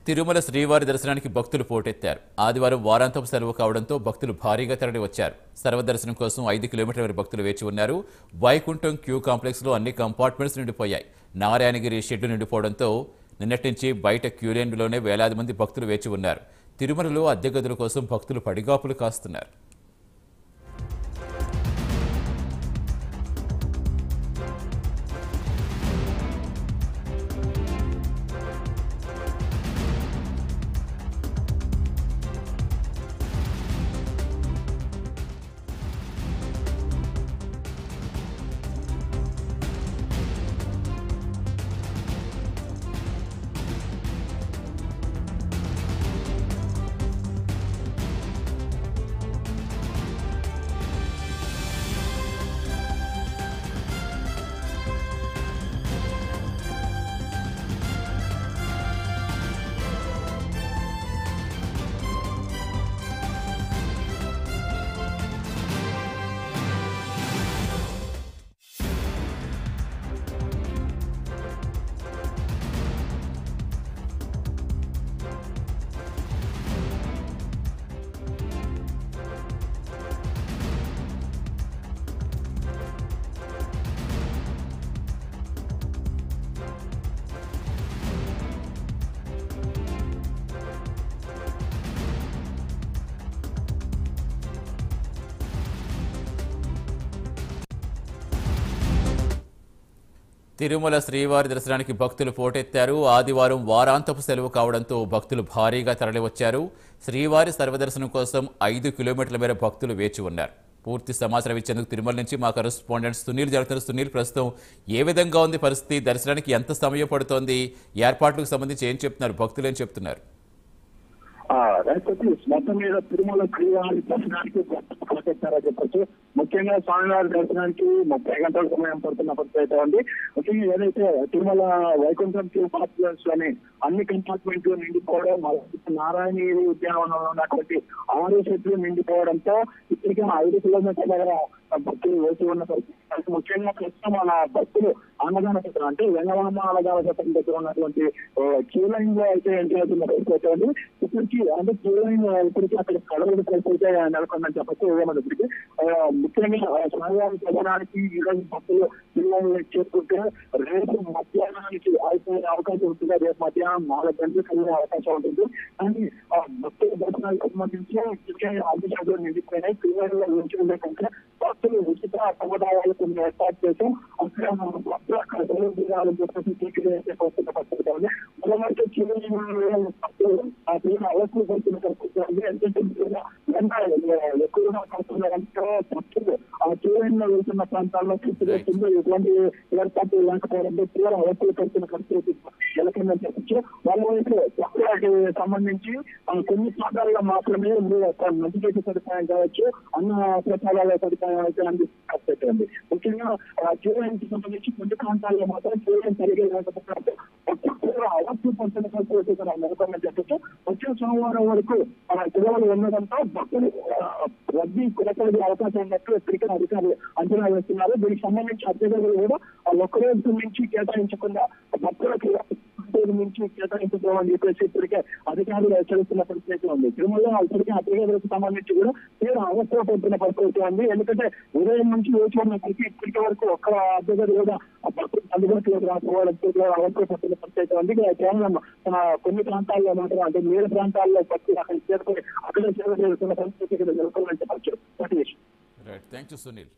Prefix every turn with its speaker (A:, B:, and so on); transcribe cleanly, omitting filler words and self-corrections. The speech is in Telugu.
A: తిరుమల శ్రీవారి దర్శనానికి భక్తులు పోటెత్తారు. ఆదివారం వారాంతపు సెలవు కావడంతో భక్తులు భారీగా తరలివచ్చారు. సర్వదర్శనం కోసం 5 కిలోమీటర్ల వరకు భక్తులు వేచి ఉన్నారు. వైకుంఠం క్యూ కాంప్లెక్స్ లో అన్ని కంపార్ట్మెంట్స్ నిండిపోయాయి. నారాయణగిరి షెడ్డు నిండిపోవడంతో నిన్నటి నుంచి బయట క్యూలైన్లోనే వేలాది మంది భక్తులు వేచి ఉన్నారు. తిరుమలలో అద్దె గదుల కోసం భక్తులు పడిగాపులు కాస్తున్నారు. తిరుమల శ్రీవారి దర్శనానికి భక్తులు పోటెత్తారు. ఆదివారం వారాంతపు సెలవు కావడంతో భక్తులు భారీగా తరలివచ్చారు. శ్రీవారి సర్వదర్శనం కోసం 5 కిలోమీటర్ల మేర భక్తులు వేచి ఉన్నారు. పూర్తి సమాచారం ఇచ్చేందుకు తిరుమల నుంచి మా కరెస్పాండెంట్ సునీల్ జరుగుతున్నారు. సునీల్, ప్రస్తుతం ఏ విధంగా ఉంది పరిస్థితి? దర్శనానికి ఎంత సమయం పడుతోంది? ఏర్పాట్లకు సంబంధించి ఏం చెప్తున్నారు? భక్తులు ఏం చెప్తున్నారు?
B: మొత్తం మీద తిరుమల శ్రీవారి దర్శనానికి పోటెత్తారని చెప్పొచ్చు. ముఖ్యంగా స్వామివారి దర్శనానికి 30 గంటల సమయం పడుతున్న పరిస్థితి ఉంది. ముఖ్యంగా ఏదైతే తిరుమల వైకుంఠం క్యూ కాంప్లెక్స్ లోని అన్ని కంపార్ట్మెంట్లు నిండిపోవడం, నారాయణగిరి ఉద్యానవనంలో ఉన్నటువంటి 6 సెట్లు నిండిపోవడంతో ఇప్పటికే 5 కిలోమీటర్ల దగ్గర భక్తులు వేసి ఉన్న పరిస్థితి. ముఖ్యంగా ప్రస్తుతం మన భక్తులు అన్నదాన చిత్రం అంటే వెంగవామ అన్నదాన చిత్రం దగ్గర ఉన్నటువంటి క్యూ లైన్ లో అయితే ఎంట్రీ అవుతున్న పరిస్థితి ఉంది. ఇప్పటికీ అంటే క్యూ లైన్ ఇప్పటికీ అక్కడ కడవడి పరిస్థితి నెలకొందని చెప్పచ్చు. ఇప్పటికీ ముఖ్యంగా స్వామివారి దర్శనానికి ఈ రోజు భక్తులు చేసుకుంటే రేపు మధ్యాహ్నానికి అయిపోయే అవకాశం ఉంటుంది. రేపు మధ్యాహ్నం 4 గంటలకు కలిగే అవకాశం ఉంటుంది. కానీ భక్తుల దర్శనానికి సంబంధించి ఇప్పటికే అందుబాటులో నిండిపోయినాయి. క్యూలైన్లో నుంచి ఉండే కంటే భక్తులు ఉచిత సముదాయాలు కొన్ని ఏర్పాటు చేసి అక్కడ భక్తులు అక్కడ దిగాలని చెప్పేసి తీర్చివేసే పరిస్థితి ఉంది. మరోవైపు భక్తులు ఆ తీరు అవసరం పడుతున్న పరిస్థితి ఉంది. ఎందుకంటే ఎక్కువగా పడుతున్నారంటే భక్తులు ఆ క్యూలైన్లో వెళ్తున్న ప్రాంతాల్లో తీర్చివేస్తుంది. ఎటువంటి ఏర్పాట్లు లేకపోవడంతో తీవ్ర అవసరం పడుతున్న పరిస్థితి నెలకొందని చెప్పచ్చు. మరోవైపు భక్తులకి సంబంధించి కొన్ని ప్రాంతాల్లో మాత్రమే మంచి సదుపాయం కావచ్చు, అన్న ప్రసాదాల సదుపాయం అయితే అందిస్తుంది. ముఖ్యంగా క్యూలైన్కి సంబంధించి కొన్ని ప్రాంతాల్లో మాత్రం క్యూలైన్ సరిగ్గా లేకపోతే అవసరం పడుతున్న పరిస్థితి నెలకొందని చెప్పచ్చు. వచ్చే సోమవారం వరకు సెలవులు ఉండడంతో భక్తులు రద్దీ కొనసాగే అవకాశం ఉన్నట్టు ఇప్పటికే అధికారులు అంచనా వేస్తున్నారు. దీనికి సంబంధించి అధికారులు కూడా ఒక్క రోజు నుంచి కేటాయించకుండా భక్తులకి నుంచి కేటాయించుకోవాలని చెప్పేసి ఇప్పటికే అధికారులు హెచ్చరిస్తున్న పరిస్థితి ఉంది. తిరుమలలో ఇప్పటికే అధికారులకు సంబంధించి కూడా తీవ్ర అవసరం పడుతున్న పరిస్థితి ఉంది. ఎందుకంటే ఉదయం నుంచి వేచి ఉన్నప్పటికీ ఇప్పటి వరకు ఒక్క అధికారులు కూడా అందుబాటులోకి రాకపోవడం అవసరం పడుతున్న పరిస్థితి ఉంది. కేవలం కొన్ని ప్రాంతాల్లో మాత్రం అంటే వేరే ప్రాంతాల్లో భక్తులు అక్కడ చేరుకొని అక్కడే సేవ చేస్తున్న పరిస్థితి ఇక్కడ నెలకొందని చెప్పచ్చు.
A: Right, thank you Sunil.